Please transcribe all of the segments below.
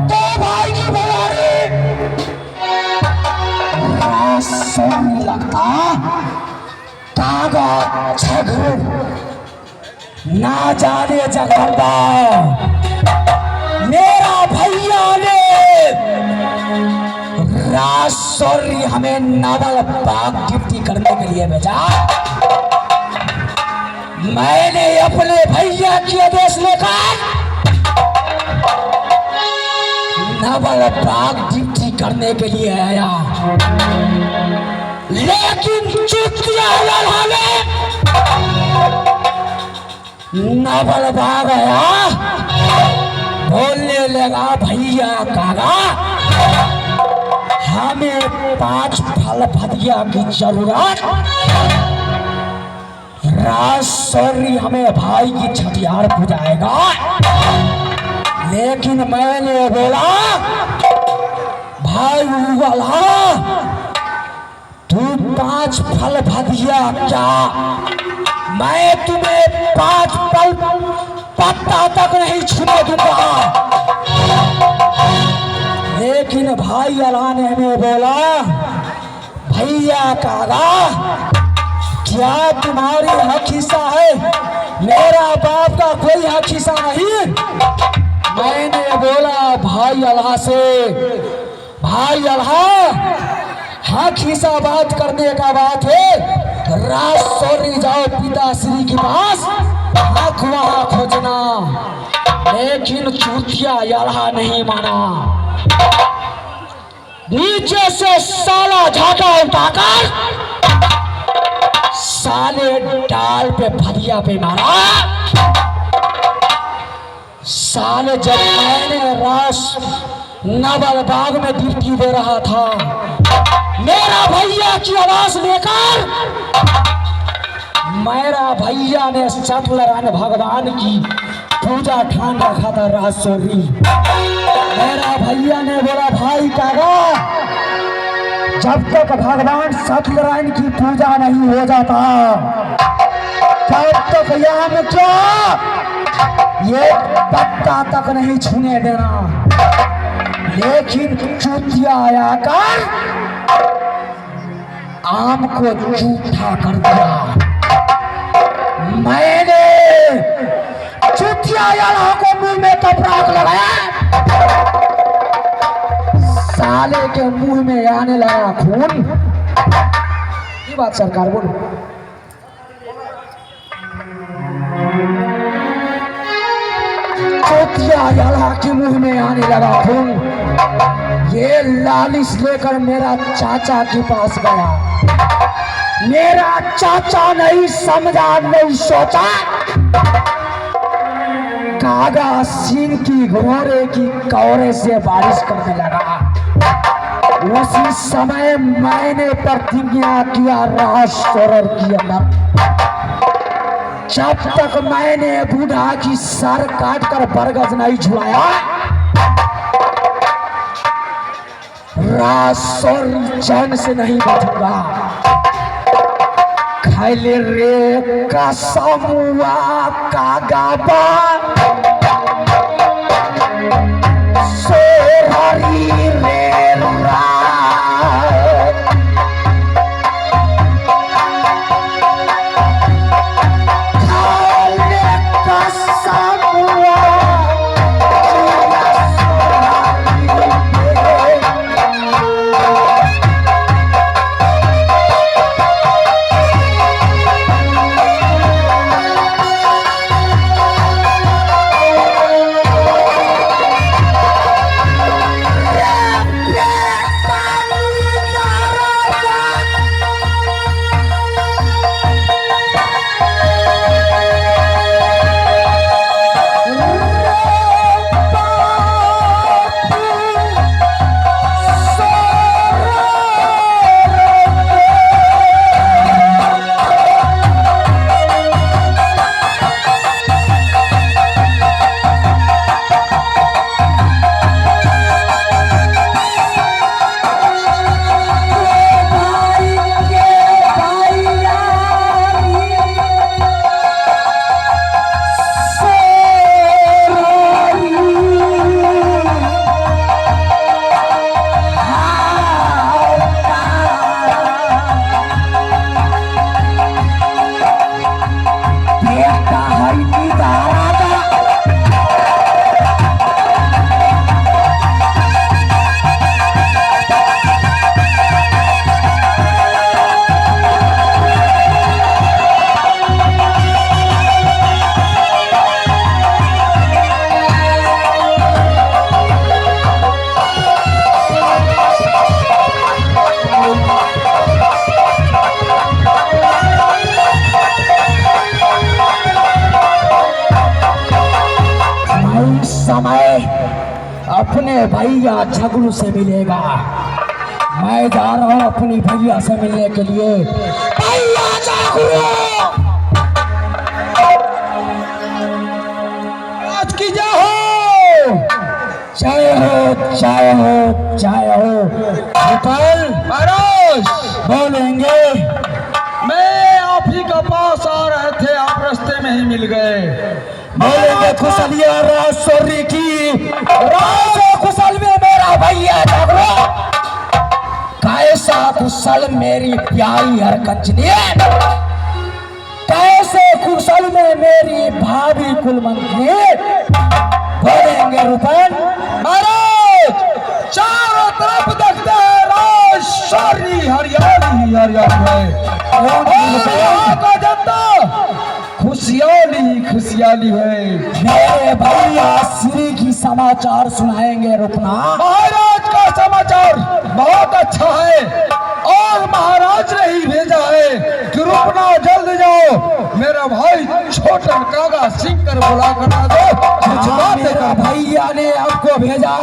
तो भाई की बुलारी लगता कागा झगड़ ना जाने जगदम्बा मेरा भैया ने राजौरी हमें नावल बाग गिफ्टी करने के लिए भेजा। मैंने अपने भैया की आदेश लेकर नावल बाग गिफ्टी करने के लिए आया, लेकिन चुतिया ने नावल बाग आया, बोलने लगा भैया कागा हमें 5 फल फदिया की जरूरत, राजौरी हमें भाई की छठियार बुझाएगा। लेकिन मैंने बोला भाई वाला तू 5 फल फदिया क्या, मैं तुम्हें 5 पल पत्ता तक नहीं छूने दूंगा। लेकिन भाई अला ने हमें बोला भैया कागा क्या तुम्हारी हक हिस्सा है, मेरा बाप का कोई हक हिस्सा नहीं। मैंने बोला भाई अल्लाह से भाई अल्लाह हक हिस्सा बात करने का बात है, राजौरी जाओ पिताश्री के पास हक वहां खोजना। लेकिन चूतिया अल्लाह नहीं माना, नीचे से साला झाका उठाकर साले डाल पे फदिया पे मारा। साले जब मैंने नावल बाग में ड्यूटी दे रहा था, मेरा भैया की आवाज लेकर मेरा भैया ने सत्यनारायण भगवान की पूजा ठान रखा था राजौरी। मेरा भैया ने बोला भाई कागा जब तक भगवान सत्यनारायण की पूजा नहीं हो जाता तब तक यहाँ में क्या ये पत्ता तक नहीं छूने देना। लेकिन चूतिया आकर आम को जूठा कर दिया। मैंने चूतिया को मुंह में कपड़ा लगाया, साले के मुंह में आने लगा खून। ये बात सरकार बोलो। चूतिया के मुंह में आने लगा खून। ये लालिश लेकर मेरा चाचा के पास गया। मेरा चाचा नहीं समझा नहीं सोचा, कागा सीन की घोड़े की कौरे से बारिश करने लगा। उसी समय मैंने प्रतिज्ञा किया राजौरी की अंदर, जब तक मैंने बूढ़ा की सर काट कर बरगद नहीं छुड़ाया राजौरी चैन से नहीं बैठूंगा। खैले रे कसमुआ कागा बा सोहरी रे अपने भैया झगड़ू से मिलेगा। मैं जा रहा हूँ अपनी भैया से मिलने के लिए। भैया झगड़ू आज की जय हो, जय हो, जय हो, जय हो। गोपाल महाराज बोलेंगे। मैं आप ही का पास आ रहे थे, आप रास्ते में ही मिल गए। बोलेंगे खुशलिया राजौरी की राजो कुशल में मेरा भैया झगड़ू। कैसा कुशल मेरी प्यारी हरकंजनी, कैसे कुशल में मेरी भाभी कुलमंत्री। बोलेंगे रूपन। महाराज चारों तरफ देखते हैं राज सारी हरियाली हरियाली है, और यहाँ का जनता खुशहाली खुशहाली है। मेरे भैया श्री की समाचार सुनाएंगे रुकना। महाराज का समाचार बहुत अच्छा है, और महाराज ने ही भेजा है कि रुकना जल्द जाओ, मेरा भाई छोटन कागा सिंह कर बुला कर आ दो, कुछ बातें मेरा कर। भैया ने आपको भेजा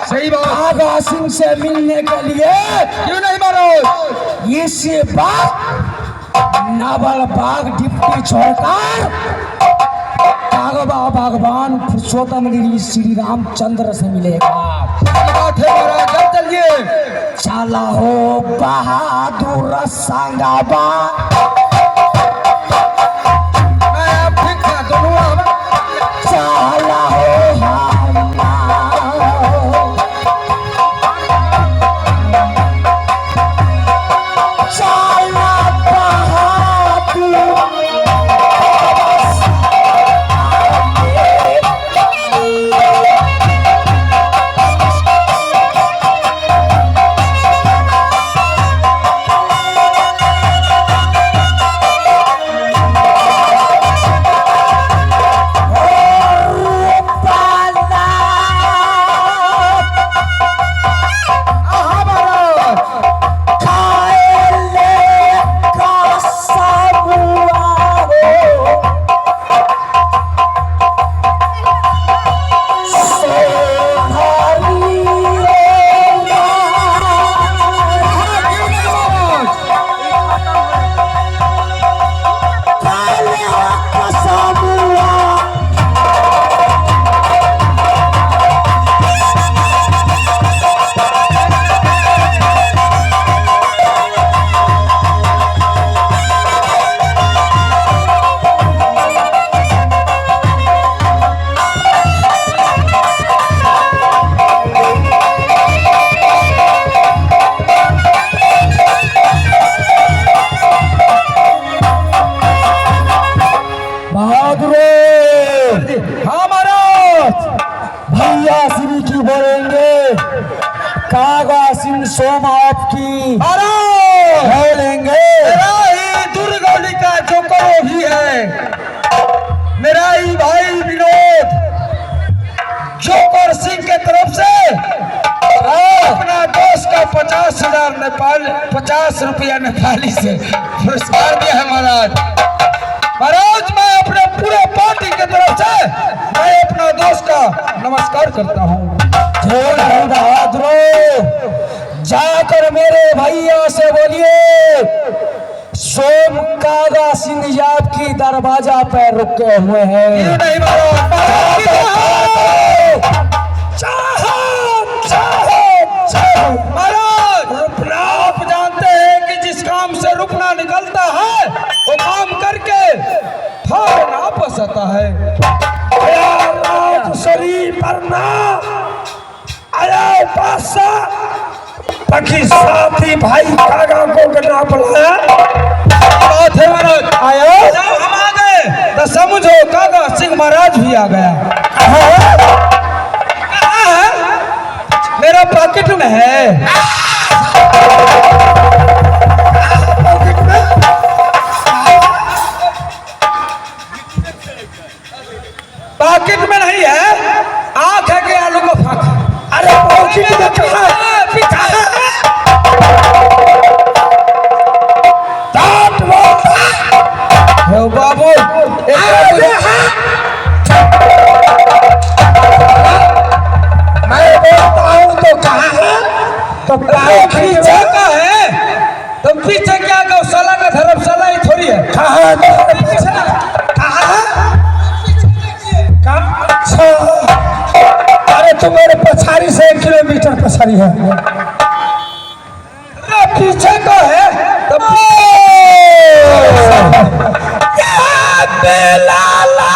सही बात। कागा सिंह से मिलने के लिए। क्यों नहीं महाराज? इस बात नावल बाग डिप्टी छोड़कर कागबा भगवान पुरुषोत्तम श्री रामचंद्र से मिलेगा। बात है महाराज, जब चलिए। चला हो बहादुर संगाबा। मैं आप ठीक था दोनों। चला हो हम्मा। चला बहादुर। हाँ महाराज। भैया श्री की बोलेंगे। कागा सिंह सोम आपकी महाराज बोलेंगे। मेरा ही दुर्गौली का जो करो भी है, मेरा ही भाई विनोद जोकर सिंह के तरफ से अपना दोस्त का 50,000 नेपाल 50 रुपया नेपाली से पुरस्कार दिया है महाराज। महाराज मैं अपने पूरे पार्टी के तरफ से मैं अपना दोस्त का नमस्कार करता हूँ। बहादुर जाकर मेरे भैया से बोलिए सोम कागा सिंह आपकी दरवाजा पर रुके हुए हैं। क्यों नहीं महाराज? महाराज रुपना आप जानते हैं कि जिस काम से रुपना निकलता है वो काम करके फौरन वापस आता है। पक्षी साथी भाई कागा को करना पड़ा। बात है महाराज आया, जब हम आ गए तो समझो कागा सिंह महाराज भी आ गया। कहाँ है? मेरा पॉकेट में है। पॉकेट में नहीं है, आंख है कि आलू का फाका। अरे पॉकेट में कहाँ है? बाबू तुम्हारे पछाड़ी से 1 किलोमीटर पछाड़ी है। पीछे को है तो बेलाला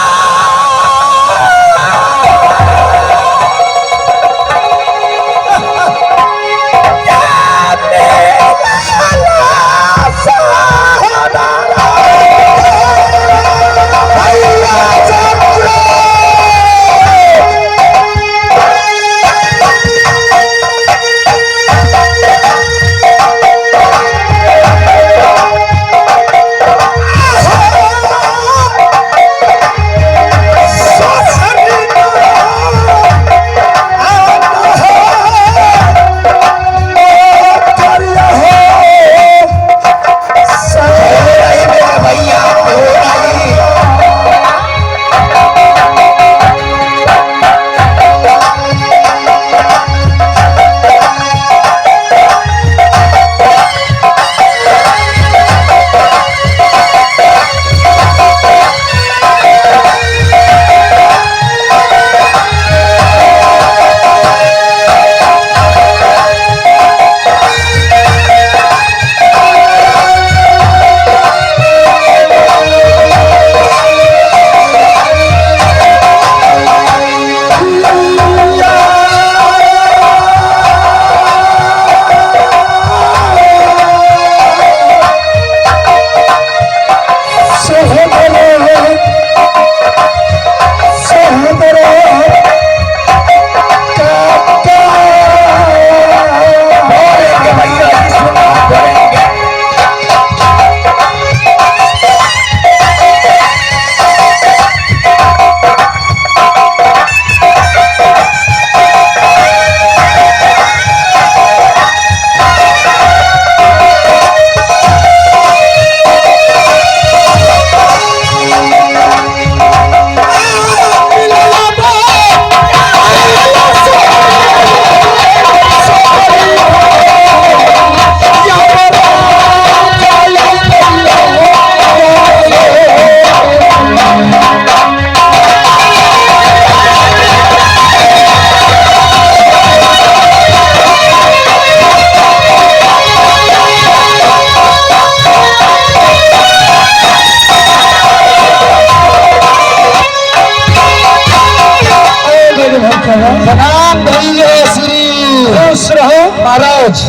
महाराज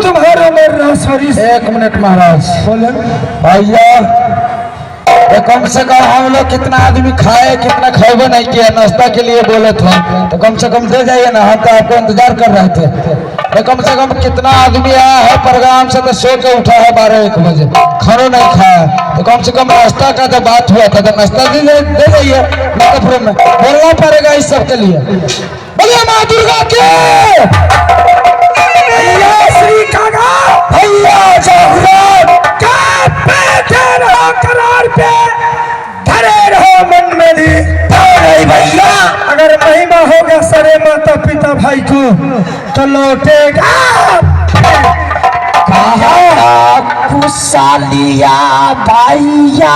तुम्हारा एक मिनट महाराज बोले भैया ये कम से कम हम लोग कितना आदमी खाए कितना खाए नहीं किया नाश्ता के लिए बोले थे तो कम से कम दे जाइए ना हम तो आपको इंतजार कर रहे थे तो कम से कम कितना आदमी आया है प्रोग्राम से तो सो के उठा है 12-1 बजे खाना नहीं खाया तो कम से कम नाश्ता का तो बात हुआ था तो नाश्ता दे जाइए मेकअप में बोलना पड़ेगा इस सब के लिए बोलिए माँ दुर्गा के भैया श्री काका भैया करार पे धरे रहो मन में दी भैया अगर महिमा होगा सरे माता पिता भाई को तो लौटेगा कुशालिया भैया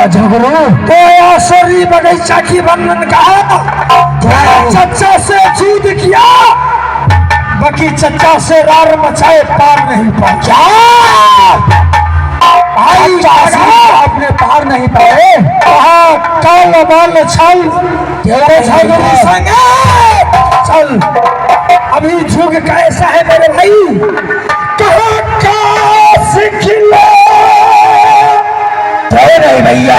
झगड़ू तो आसुरी बगीचा की बंधन का चच्चा से जीत किया, बाकी चच्चा से रार मचाए पार नहीं पहुंचा। भाई आपने पार नहीं पाए, कहा काल बाल छल तेरे झगड़ू संगे चल। अभी झुक कैसा है मेरे भाई, कहा का सिखिला नहीं भैया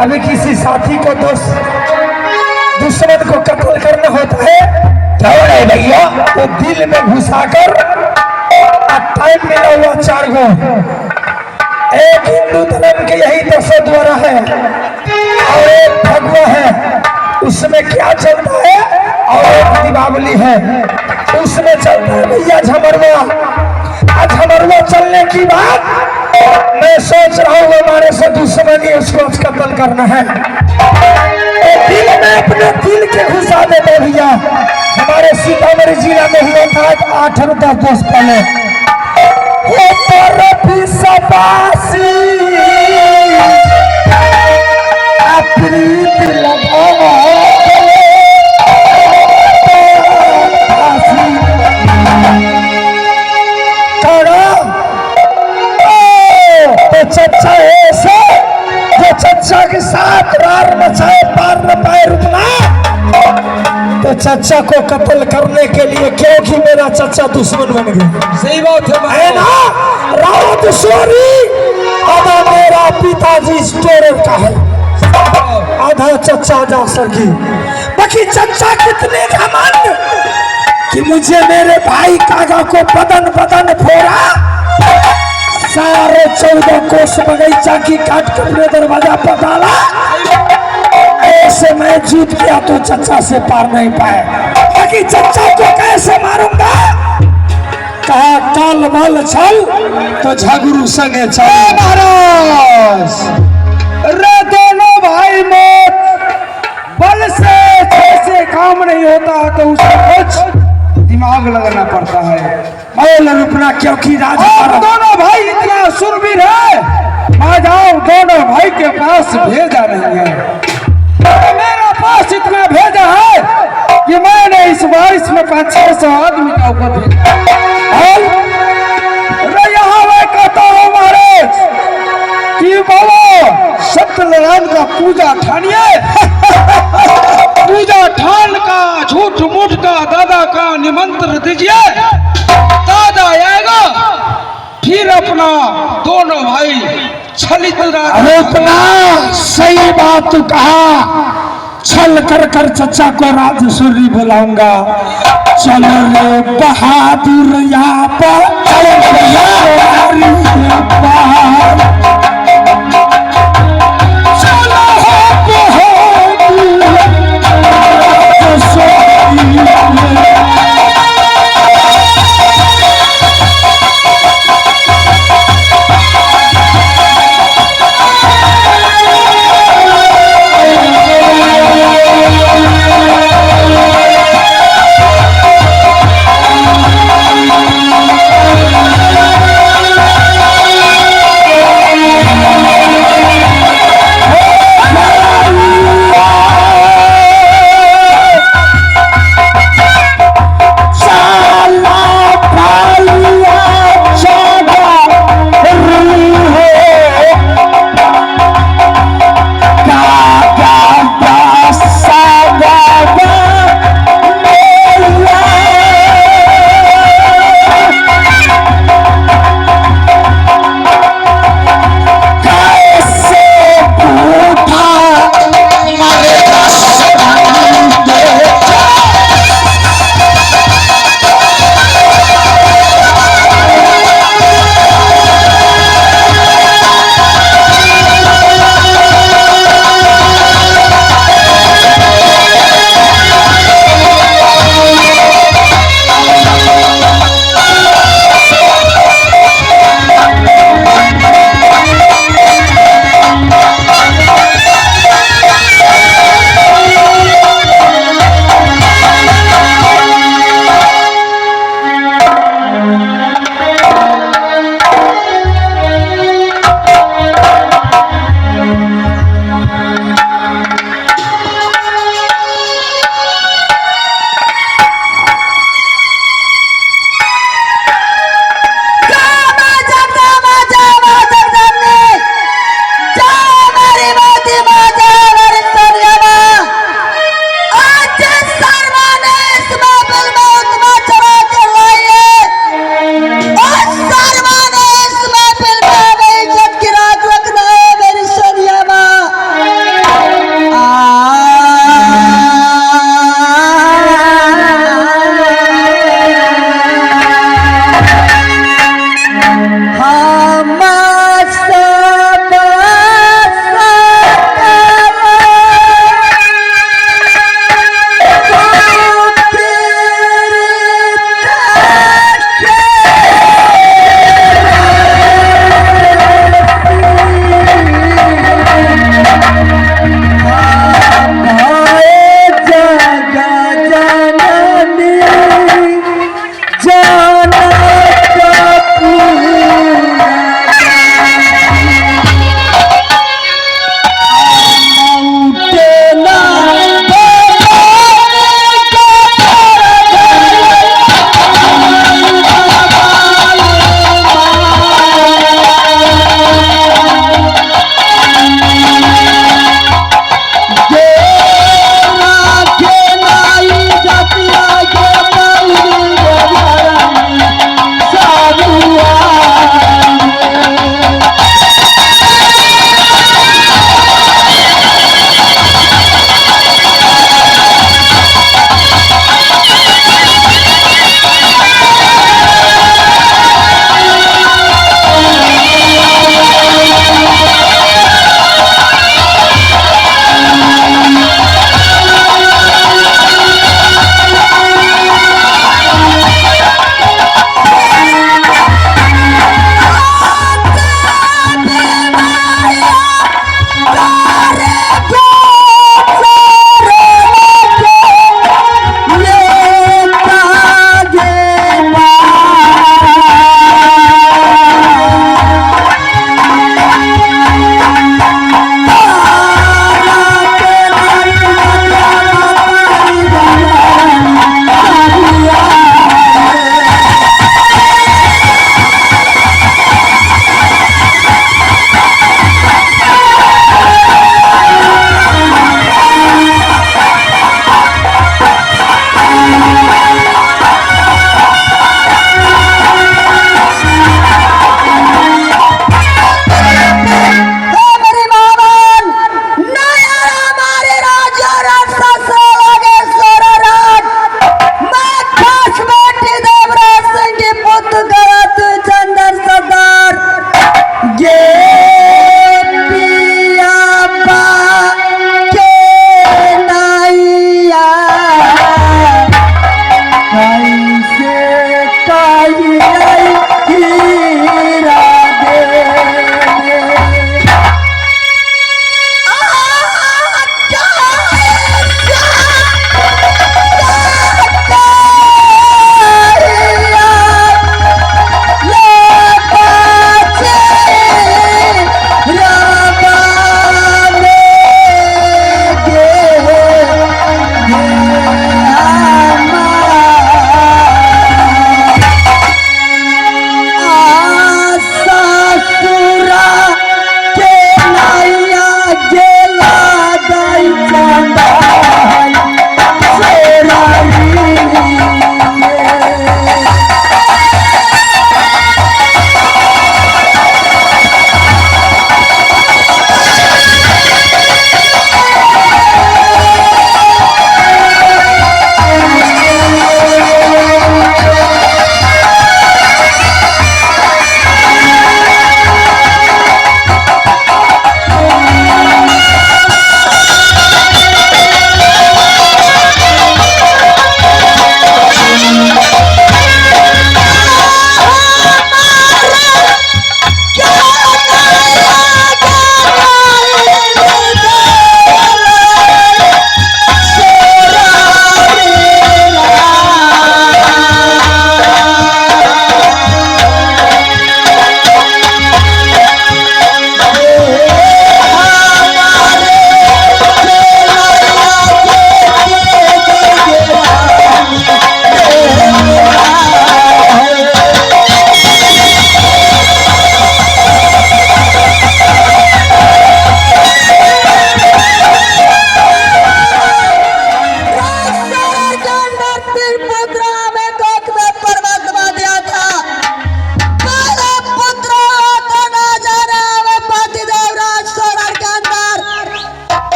अभी किसी साथी को दुश्मन को कत्ल करना होता है क्यों नहीं भैया, तो दिल में घुसाकर टाइम मिला हुआ 4 गो। एक हिंदू धर्म के यही 10 द्वारा है और एक भगवा है, उसमें क्या चलता है, और एक दीपावली है उसमें चलता है भैया झमरवा। आज झमरवा चलने की बात मैं सोच रहा हूँ हमारे से दुश्मनी उसको कत्ल करना है, तो दिल में अपने दिल के घुसा देते भैया। हमारे सीतामढ़ी जिला में हुआ था 8-10 वर्ष पहले, चच्चा ऐसे जो चच्चा के साथ रार मचाए पार न पाए रुकना, तो चच्चा को कत्ल करने के लिए, क्योंकि मेरा चच्चा दुश्मन बन गया। सही बात है ना, रावत सोरी आधा मेरा पिताजी स्टोर का है, आधा चच्चा जा सकी। बाकी चच्चा कितने घमंड कि मुझे मेरे भाई काका को बदन बदन फोड़ा, सारे 14 कोस बगीचा की काट कर अपने दरवाजा पर डाला, ऐसे मैं जीत गया तो चच्चा से पार नहीं पाए। बाकी चच्चा को कैसे मारूंगा, कहा काल बल छल तो झगड़ू संगे चल। महाराज रे दोनों भाई मौत बल से जैसे काम नहीं होता तो उसमें कुछ दिमाग लगाना पड़ता है। रुकना क्योंकि और दोनों भाई इतना सुरवीर है, आ जाओ दोनों भाई के पास भेजा नहीं है, मेरा पास इतना भेजा है कि मैंने इस बारिश में 500-600 आदमी का ऊपर भेजा। यहाँ मैं कहता हूँ महाराज कि बाबा सत्यनारायण का पूजा ठानिए, पूजा ठान का झूठ मूठ का दादा का निमंत्रण दीजिए, दादा आएगा फिर अपना दोनों भाई छलित अपना सही बात तो कहा, छल कर कर चच्चा को राजसूरी बुलाऊंगा। चल रे बहादुर यहाँ पर